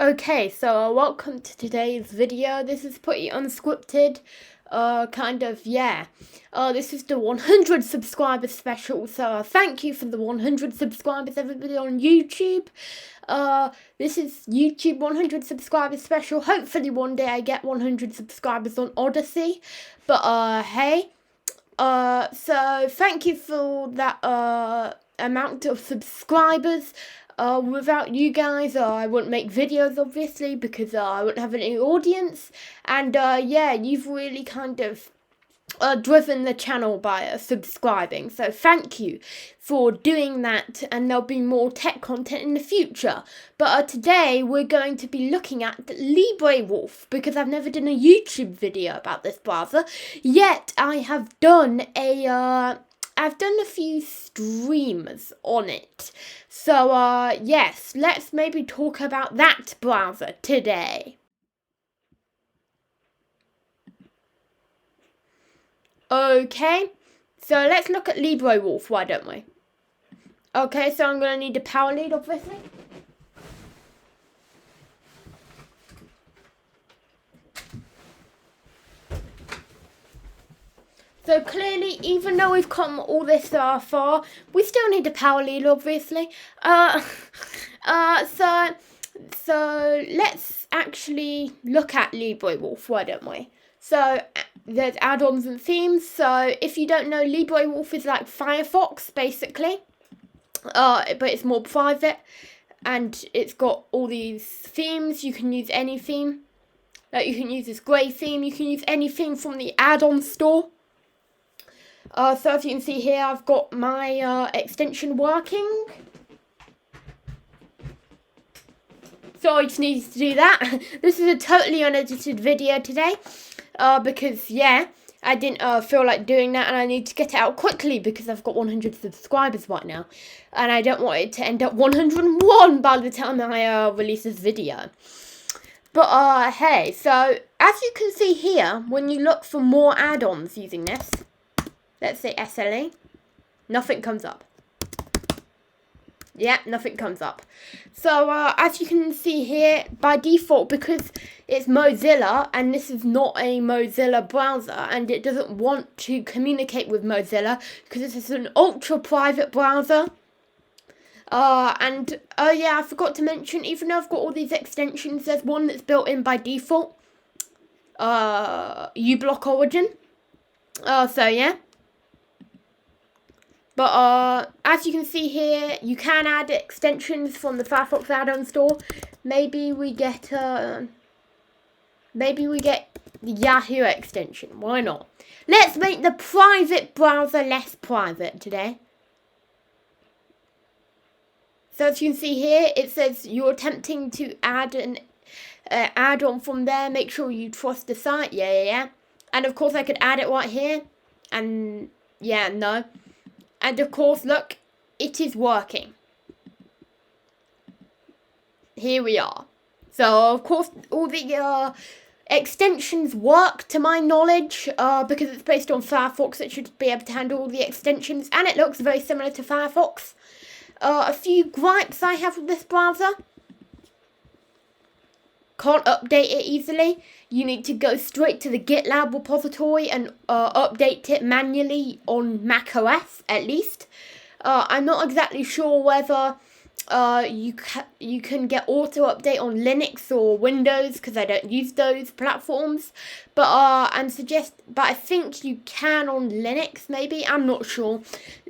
Okay, so welcome to today's video. This is pretty unscripted, this is the 100 subscriber special, so thank you for the 100 subscribers, everybody on YouTube. This is YouTube 100 subscribers special. Hopefully one day I get 100 subscribers on Odysee, but, hey. So thank you for that, amount of subscribers. Without you guys, I wouldn't make videos, obviously, because I wouldn't have any audience. And yeah, you've really kind of driven the channel by subscribing. So thank you for doing that, and there'll be more tech content in the future. But today we're going to be looking at LibreWolf, because I've never done a YouTube video about this browser. Yet I have done a few streams on it. So, yes, let's maybe talk about that browser today. Okay, so let's look at LibreWolf, why don't we? Okay, so I'm going to need a power lead, obviously. So clearly, even though we've come all this far, we still need a power lead, obviously. So let's actually look at LibreWolf, why don't we? So there's add-ons and themes. So if you don't know, LibreWolf is like Firefox, basically. But it's more private, and it's got all these themes. You can use any theme. You can use this grey theme. You can use any theme from the add-on store. So as you can see here, I've got my extension working. So I just needed to do that. This is a totally unedited video today, because yeah, I didn't feel like doing that, and I need to get it out quickly because I've got 100 subscribers right now, and I don't want it to end up 101 by the time I release this video. But hey, so as you can see here, when you look for more add-ons using this, let's say SLE, nothing comes up. Yeah, nothing comes up. So, as you can see here, by default, because it's Mozilla, and this is not a Mozilla browser, and it doesn't want to communicate with Mozilla, because this is an ultra-private browser. Yeah, I forgot to mention, even though I've got all these extensions, there's one that's built in by default. uBlock Origin. So, yeah. But, as you can see here, you can add extensions from the Firefox add-on store. Maybe we get the Yahoo extension. Why not? Let's make the private browser less private today. So, as you can see here, it says you're attempting to add an add-on from there. Make sure you trust the site. Yeah. And, of course, I could add it right here. And, yeah, no. And of course, look, it is working. Here we are. So, of course, all the extensions work, to my knowledge, because it's based on Firefox. It should be able to handle all the extensions, and it looks very similar to Firefox. A few gripes I have with this browser. Can't update it easily. You need to go straight to the GitLab repository and update it manually on macOS, at least. I'm not exactly sure whether you can get auto update on Linux or Windows, because I don't use those platforms. But I think you can on Linux, maybe. I'm not sure.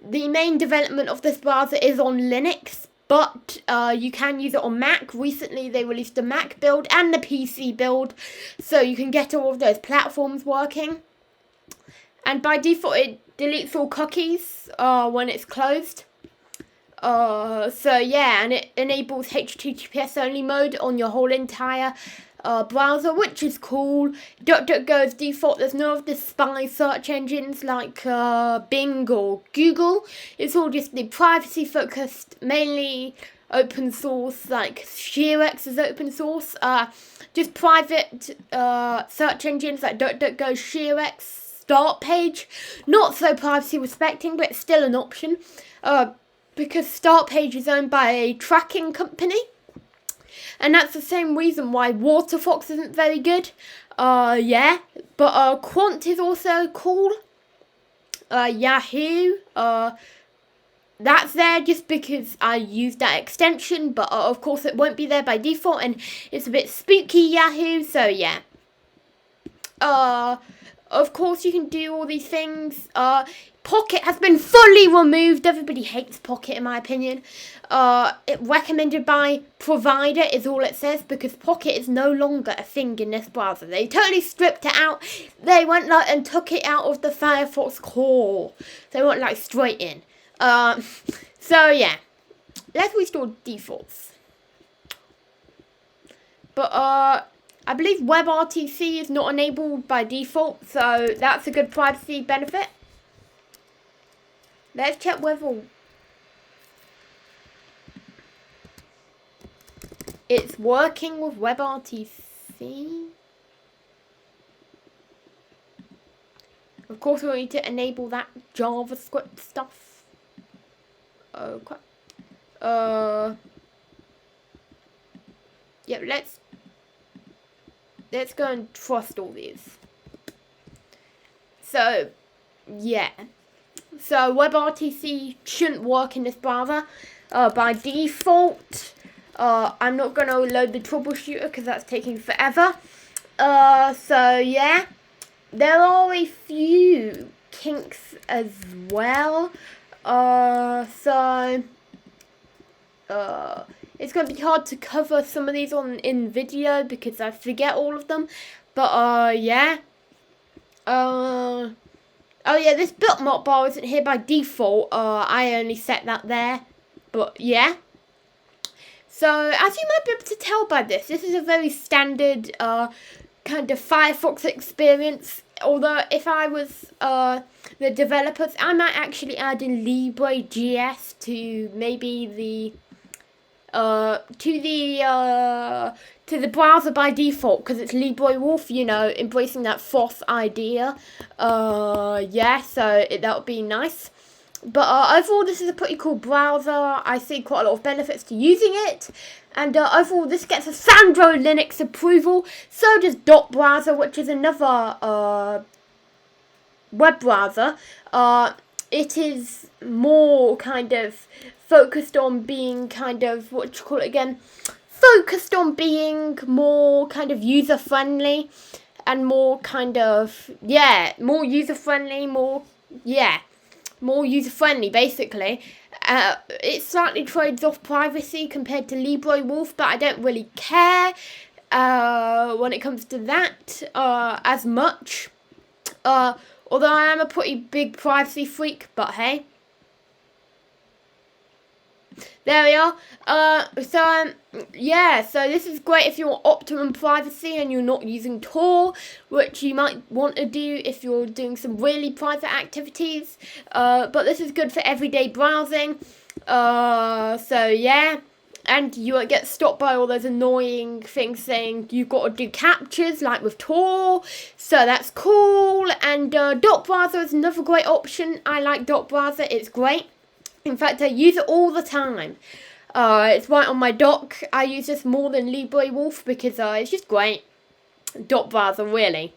The main development of this browser is on Linux, but you can use it on Mac. Recently, they released the Mac build and the PC build, so you can get all of those platforms working. And by default, it deletes all cookies when it's closed. So yeah, and it enables HTTPS only mode on your whole entire browser, which is cool. DuckDuckGo's default. There's no of the spy search engines like Bing or Google. It's all just the privacy focused, mainly open source, like Sherex is open source. Just private search engines like DuckDuckGo, Sherex, Start Page. Not so privacy respecting, but it's still an option. Because Start Page is owned by a tracking company. and that's the same reason why WaterFox isn't very good. Yeah, but Quant is also cool. Yahoo, that's there just because I used that extension, but of course it won't be there by default, and it's a bit spooky Yahoo, so yeah. Of course you can do all these things. Pocket has been fully removed. Everybody hates Pocket in my opinion. It recommended by provider is all it says, because Pocket is no longer a thing in this browser. They totally stripped it out. They went like and took it out of the Firefox core. They went like straight in. So yeah, let's restore defaults. But I believe WebRTC is not enabled by default, so that's a good privacy benefit. Let's check whether it's working with WebRTC. Of course, we need to enable that JavaScript stuff. Okay. Yeah, let's go and trust all these. So, yeah. So, WebRTC shouldn't work in this browser by default. I'm not going to load the troubleshooter because that's taking forever. So, yeah. There are a few kinks as well. It's going to be hard to cover some of these in video because I forget all of them. But, yeah. Oh yeah, this bookmark bar isn't here by default. I only set that there. But, yeah. So, as you might be able to tell by this is a very standard kind of Firefox experience. Although, if I was the developers, I might actually add in LibreJS to maybe to the browser by default, because it's LibreWolf, you know, embracing that FOSS idea. Yeah, so that would be nice. But overall, this is a pretty cool browser. I see quite a lot of benefits to using it. And overall, this gets a Sandro Linux approval. So does .browser, which is another web browser. It is more kind of focused on being kind of, what do you call it again? Focused on being more kind of user-friendly. And more kind of, yeah, more user-friendly, more user-friendly, basically. It slightly trades off privacy compared to LibreWolf, but I don't really care when it comes to that as much. Although I am a pretty big privacy freak, but hey. There we are. Yeah, so this is great if you want optimum privacy and you're not using Tor, which you might want to do if you're doing some really private activities. But this is good for everyday browsing. So yeah. And you won't get stopped by all those annoying things saying you've got to do captures like with Tor. So that's cool. And .browser is another great option. I like .browser. It's great. In fact, I use it all the time. It's right on my dock. I use this more than LibreWolf because it's just great. .browser, really.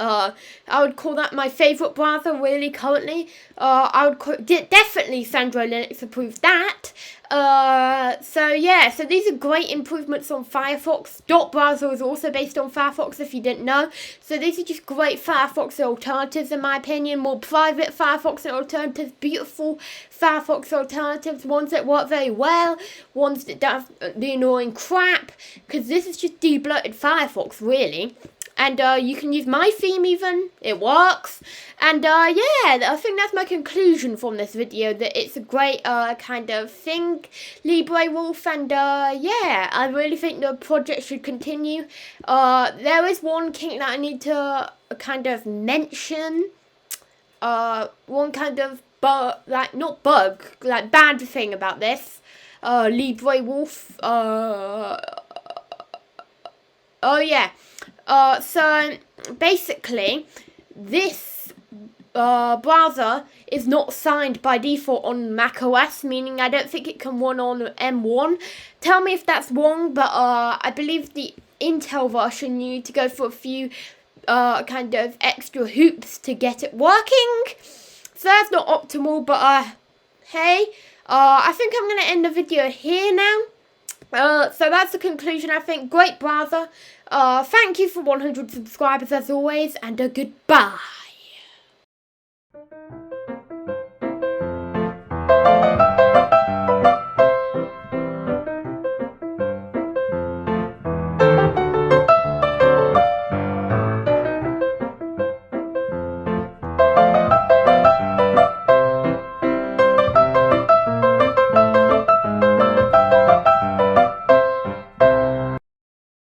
I would call that my favourite browser, really, currently. I would definitely Sandro Linux approves that. So yeah, so these are great improvements on Firefox. .browser is also based on Firefox, if you didn't know. So these are just great Firefox alternatives, in my opinion. More private Firefox alternatives, beautiful Firefox alternatives, ones that work very well, ones that don't have the annoying crap, because this is just de-bloated Firefox, really. And you can use my theme even, it works. And yeah, I think that's my conclusion from this video, that it's a great kind of thing, LibreWolf, and yeah, I really think the project should continue. There is one kink that I need to kind of mention, one kind of bad thing about this, LibreWolf, oh yeah. So basically, this browser is not signed by default on macOS, meaning I don't think it can run on M1. Tell me if that's wrong, but I believe the Intel version you need to go for a few kind of extra hoops to get it working. So that's not optimal, but hey, I think I'm going to end the video here now. So that's the conclusion, I think. Great browser. Thank you for 100 subscribers as always, and a goodbye.